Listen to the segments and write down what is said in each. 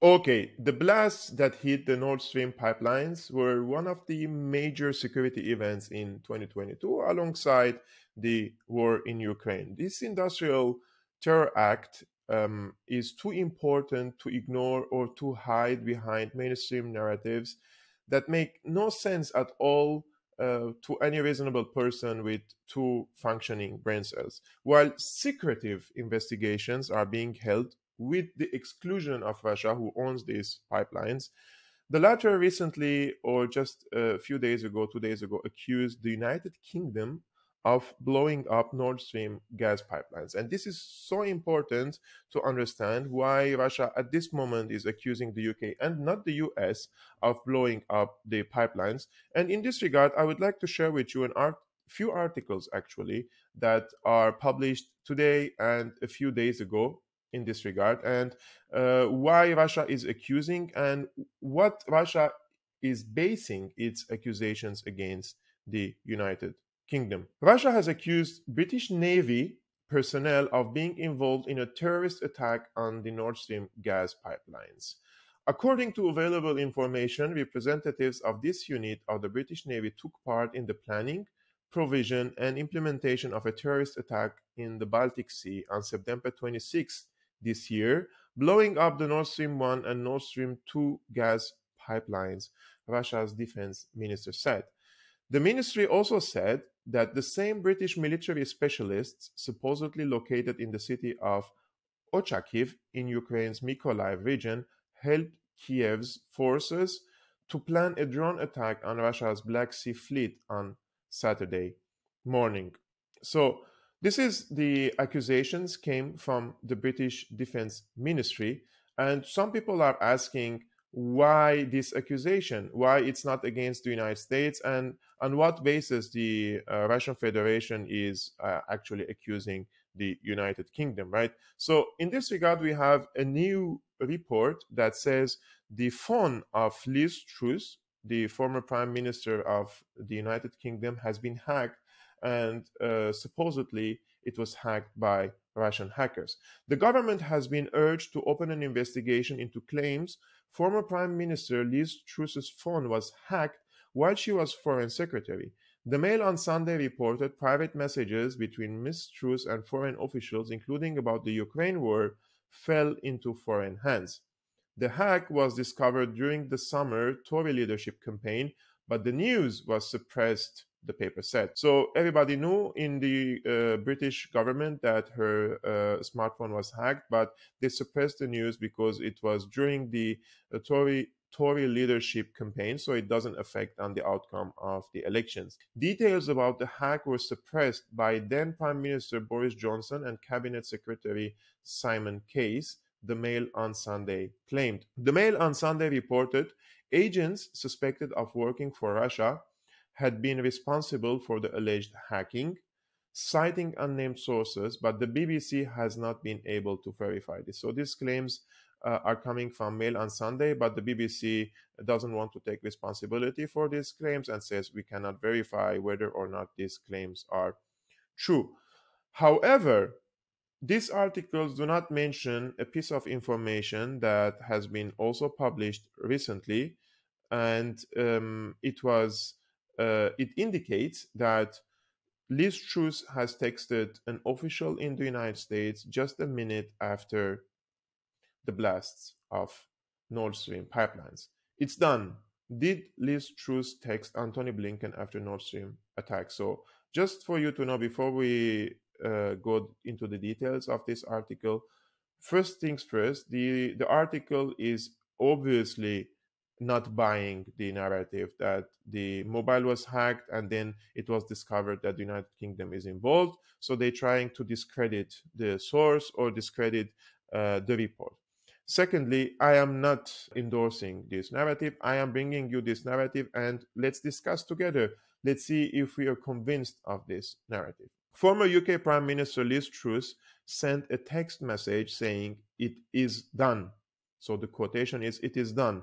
Okay, the blasts that hit the Nord Stream pipelines were one of the major security events in 2022 alongside the war in Ukraine. This industrial terror act is too important to ignore or to hide behind mainstream narratives that make no sense at all to any reasonable person with two functioning brain cells. While secretive investigations are being held with the exclusion of Russia, who owns these pipelines, the latter recently, or just a few days ago, 2 days ago, accused the United Kingdom of blowing up Nord Stream gas pipelines. And this is so important to understand why Russia at this moment is accusing the UK and not the US of blowing up the pipelines. And in this regard, I would like to share with you few articles actually that are published today and a few days ago in this regard, and why Russia is accusing and what Russia is basing its accusations against the United Kingdom. Russia has accused British Navy personnel of being involved in a terrorist attack on the Nord Stream gas pipelines. According to available information, representatives of this unit of the British Navy took part in the planning, provision, and implementation of a terrorist attack in the Baltic Sea on September 26 this year, blowing up the Nord Stream 1 and Nord Stream 2 gas pipelines, Russia's defense minister said. The ministry also said that the same British military specialists supposedly located in the city of Ochakiv in Ukraine's Mykolaiv region helped Kiev's forces to plan a drone attack on Russia's Black Sea Fleet on Saturday morning. So this is the accusations came from the British Defense Ministry, and some people are asking why this accusation, why it's not against the United States, and on what basis the Russian Federation is actually accusing the United Kingdom, right? So in this regard, we have a new report that says the phone of Liz Truss, the former Prime Minister of the United Kingdom, has been hacked, and supposedly it was hacked by Russian hackers. The government has been urged to open an investigation into claims former Prime Minister Liz Truss's phone was hacked while she was Foreign Secretary. The Mail on Sunday reported private messages between Ms. Truss and foreign officials, including about the Ukraine war, fell into foreign hands. The hack was discovered during the summer Tory leadership campaign, but the news was suppressed, the paper said. So everybody knew in the British government that her smartphone was hacked, but they suppressed the news because it was during the Tory leadership campaign, so it doesn't affect on the outcome of the elections. Details about the hack were suppressed by then Prime Minister Boris Johnson and Cabinet Secretary Simon Case, the Mail on Sunday claimed. The Mail on Sunday reported agents suspected of working for Russia had been responsible for the alleged hacking, citing unnamed sources, but the BBC has not been able to verify this. So these claims are coming from Mail on Sunday, but the BBC doesn't want to take responsibility for these claims and says we cannot verify whether or not these claims are true. However, these articles do not mention a piece of information that has been also published recently, and it indicates that Liz Truss has texted an official in the United States just a minute after the blasts of Nord Stream pipelines. It's done. Did Liz Truss text Antony Blinken after Nord Stream attack? So just for you to know before we go into the details of this article, first things first, the article is obviously not buying the narrative that the mobile was hacked and then it was discovered that the United Kingdom is involved. So they're trying to discredit the source or discredit the report. Secondly, I am not endorsing this narrative. I am bringing you this narrative and let's discuss together. Let's see if we are convinced of this narrative. Former UK Prime Minister Liz Truss sent a text message saying it is done. So the quotation is, it is done.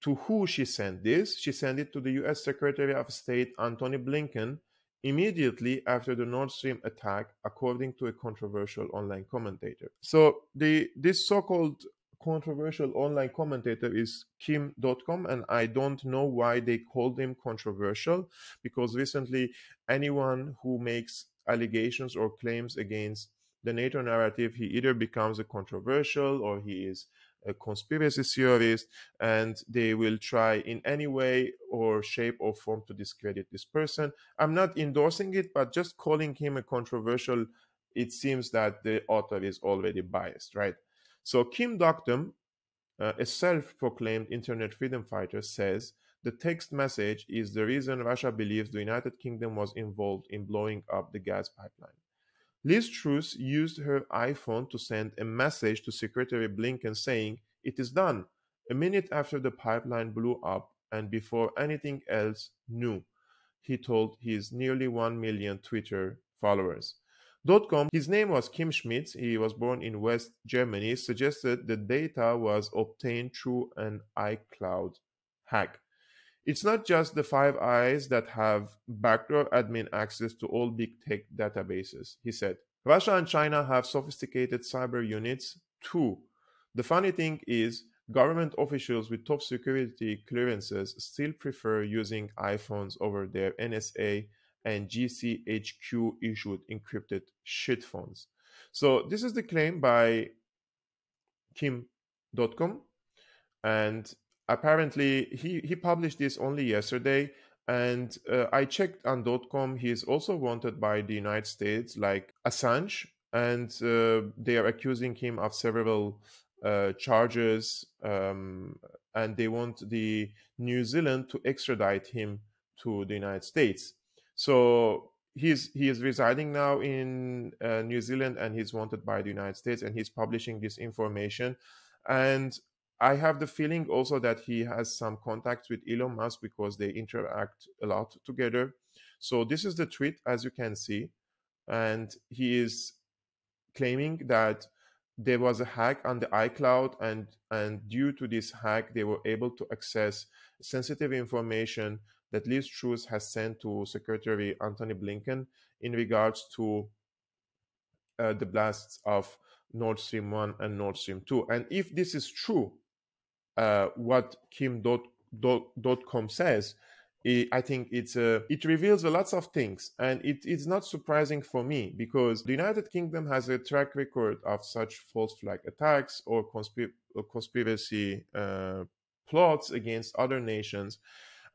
To who she sent this? She sent it to the US Secretary of State Antony Blinken immediately after the Nord Stream attack, according to a controversial online commentator. So this so-called controversial online commentator is Kim Dotcom, and I don't know why they called him controversial, because recently anyone who makes allegations or claims against the NATO narrative, he either becomes a controversial or he is a conspiracy theorist, and they will try in any way or shape or form to discredit this person. I'm not endorsing it, but just calling him a controversial, it seems that the author is already biased, right? So Kim Dotcom, a self-proclaimed internet freedom fighter, says the text message is the reason Russia believes the United Kingdom was involved in blowing up the gas pipeline. Liz Truss used her iPhone to send a message to Secretary Blinken saying, "It is done," a minute after the pipeline blew up and before anything else knew, he told his nearly 1 million Twitter followers. Dotcom, his name was Kim Schmitz, he was born in West Germany, suggested the data was obtained through an iCloud hack. It's not just the Five Eyes that have backdoor admin access to all big tech databases, he said. Russia and China have sophisticated cyber units too. The funny thing is, government officials with top security clearances still prefer using iPhones over their NSA and GCHQ issued encrypted shit phones. So this is the claim by Kim Dotcom, and apparently he published this only yesterday, and I checked on .com. He is also wanted by the United States like Assange, and they are accusing him of several charges, and they want the New Zealand to extradite him to the United States. So he is residing now in New Zealand, and he's wanted by the United States, and he's publishing this information. And I have the feeling also that he has some contacts with Elon Musk because they interact a lot together. So this is the tweet, as you can see, and he is claiming that there was a hack on the iCloud, and due to this hack, they were able to access sensitive information that Liz Truss has sent to Secretary Antony Blinken in regards to the blasts of Nord Stream 1 and Nord Stream 2. And if this is true, what Kim.com says, I think it reveals a lots of things, and it's not surprising for me because the United Kingdom has a track record of such false flag attacks or conspiracy plots against other nations.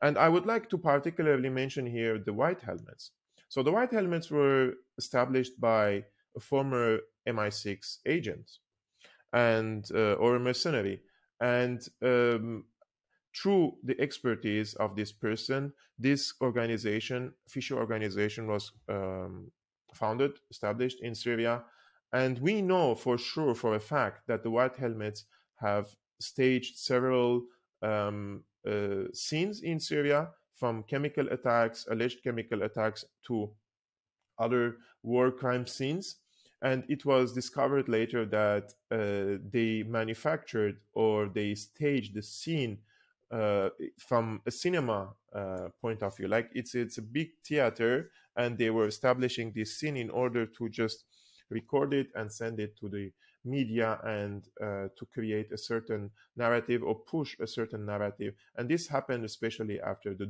And I would like to particularly mention here the White Helmets. So the White Helmets were established by a former MI6 agent and or a mercenary. And through the expertise of this person, this organization, fishy organization, was founded, established in Syria. And we know for sure, for a fact, that the White Helmets have staged several scenes in Syria, from chemical attacks, alleged chemical attacks, to other war crime scenes. And it was discovered later that they manufactured or they staged the scene from a cinema point of view. Like it's a big theater, and they were establishing this scene in order to just record it and send it to the media, and to create a certain narrative or push a certain narrative. And this happened especially after the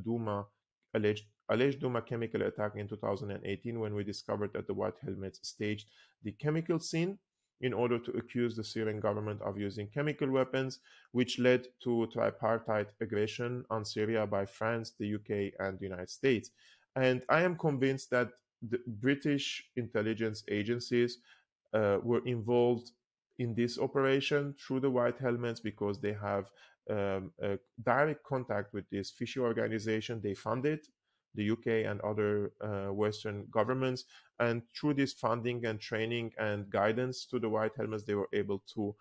alleged Duma chemical attack in 2018, when we discovered that the White Helmets staged the chemical scene in order to accuse the Syrian government of using chemical weapons, which led to tripartite aggression on Syria by France, the UK, and the United States. And I am convinced that the British intelligence agencies were involved in this operation through the White Helmets, because they have a direct contact with this fishy organization. They fund it, the UK and other Western governments, and through this funding and training and guidance to the White Helmets, they were able to,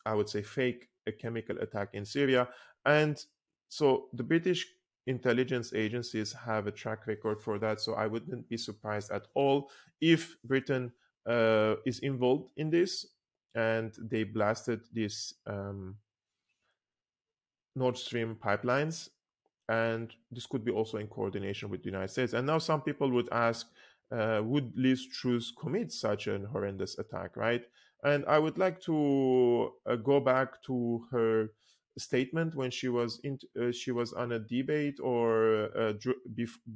I would say, fake a chemical attack in Syria. And so the British intelligence agencies have a track record for that. So I wouldn't be surprised at all if Britain is involved in this, and they blasted these Nord Stream pipelines. And this could be also in coordination with the United States. And now some people would ask, would Liz Truss commit such an horrendous attack, right? And I would like to go back to her statement when she was on a debate, or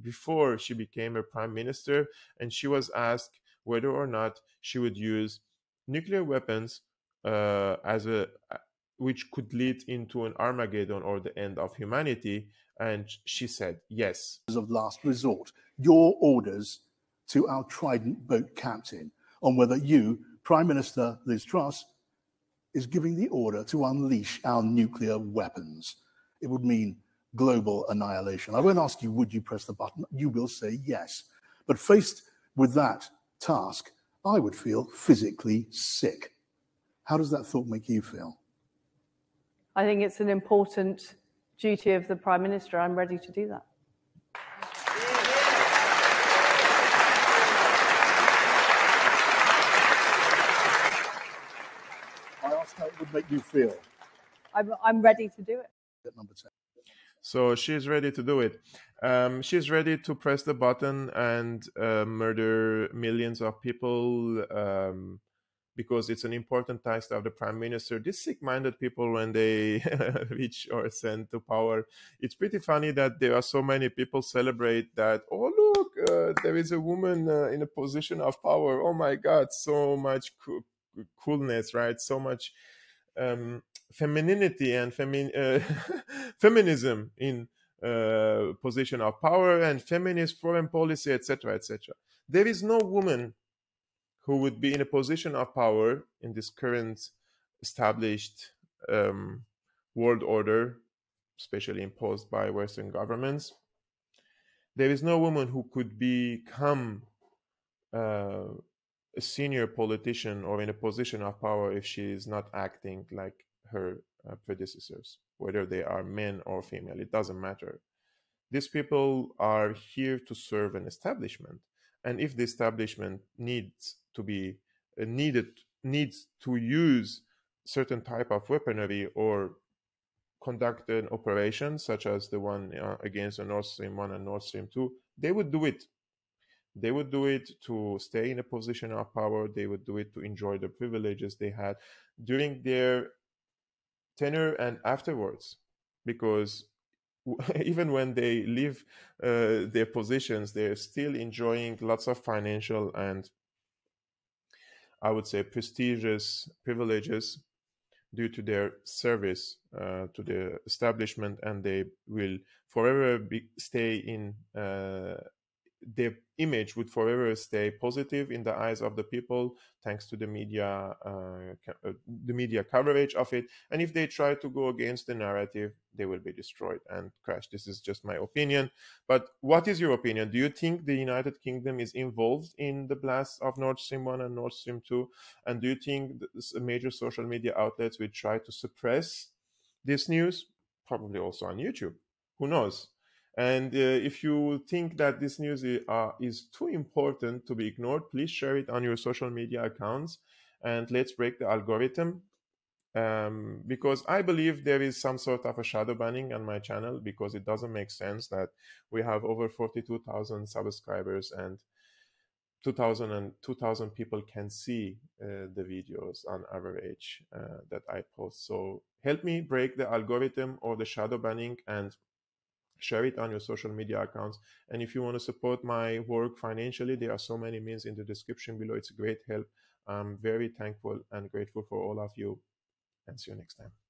before she became a prime minister, and she was asked whether or not she would use nuclear weapons as a which could lead into an Armageddon or the end of humanity, and she said yes. Of last resort, your orders to our Trident boat captain on whether you, Prime Minister Liz Truss, is giving the order to unleash our nuclear weapons. It would mean global annihilation. I won't ask you, would you press the button? You will say yes. But faced with that task, I would feel physically sick. How does that thought make you feel? I think it's an important duty of the Prime Minister. I'm ready to do that. I asked how it would make you feel. I'm ready to do it. Number 10. So she's ready to do it. She's ready to press the button and murder millions of people because it's an important task of the prime minister. These sick-minded people, when they reach or ascend to power, it's pretty funny that there are so many people celebrate that. Oh, look, there is a woman in a position of power. Oh my God, so much coolness, right? So much femininity and feminism in position of power, and feminist foreign policy, etc., etc. There is no woman who would be in a position of power in this current established world order, especially imposed by Western governments. There is no woman who could become a senior politician or in a position of power if she is not acting like her predecessors, whether they are men or female. It doesn't matter. These people are here to serve an establishment, and if the establishment needs to use certain type of weaponry or conduct an operation such as the one against the Nord Stream 1 and Nord Stream 2, they would do it. They would do it to stay in a position of power. They would do it to enjoy the privileges they had during their tenure and afterwards, because even when they leave their positions, they're still enjoying lots of financial and, I would say, prestigious privileges due to their service to the establishment, and they will forever stay in their image would forever stay positive in the eyes of the people, thanks to the media coverage of it. And if they try to go against the narrative, they will be destroyed and crash. This is just my opinion. But what is your opinion? Do you think the United Kingdom is involved in the blast of Nord Stream 1 and Nord Stream 2? And do you think major social media outlets will try to suppress this news? Probably also on YouTube. Who knows? And if you think that this news is too important to be ignored, please share it on your social media accounts, and let's break the algorithm. Because I believe there is some sort of a shadow banning on my channel, because it doesn't make sense that we have over 42,000 subscribers and 2,000 people can see the videos on average that I post. So help me break the algorithm or the shadow banning and share it on your social media accounts. And if you want to support my work financially, there are so many means in the description below. It's a great help. I'm very thankful and grateful for all of you, and see you next time.